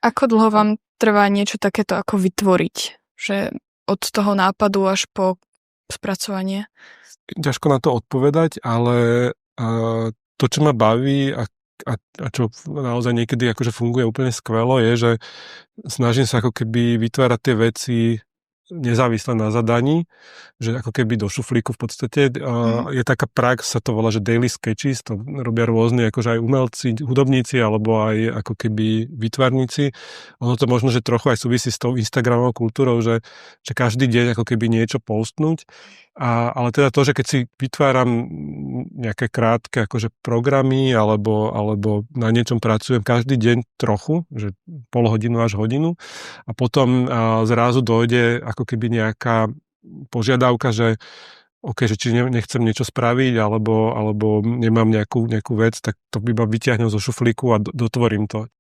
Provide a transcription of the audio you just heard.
Ako dlho vám trvá niečo takéto ako vytvoriť? Že od toho nápadu až po spracovanie? Ťažko na to odpovedať, ale to, čo ma baví a čo naozaj niekedy akože funguje úplne skvelo, je, že snažím sa ako keby vytvárať tie veci nezávisle na zadaní, že ako keby do šuflíku v podstate. Je taká prax, sa to volá, že daily sketches, to robia rôzni, akože aj umelci, hudobníci, alebo aj ako keby výtvarníci. Ono to možno, že trochu aj súvisí s tou Instagramovou kultúrou, že každý deň ako keby niečo postnúť. Ale teda to, že keď si vytváram nejaké krátke akože programy alebo na niečom pracujem každý deň trochu, že pol hodinu až hodinu a potom zrazu dojde ako keby nejaká požiadavka, že OK, že či nechcem niečo spraviť alebo nemám nejakú vec, tak to iba vyťahnem zo šuflíku a dotvorím to.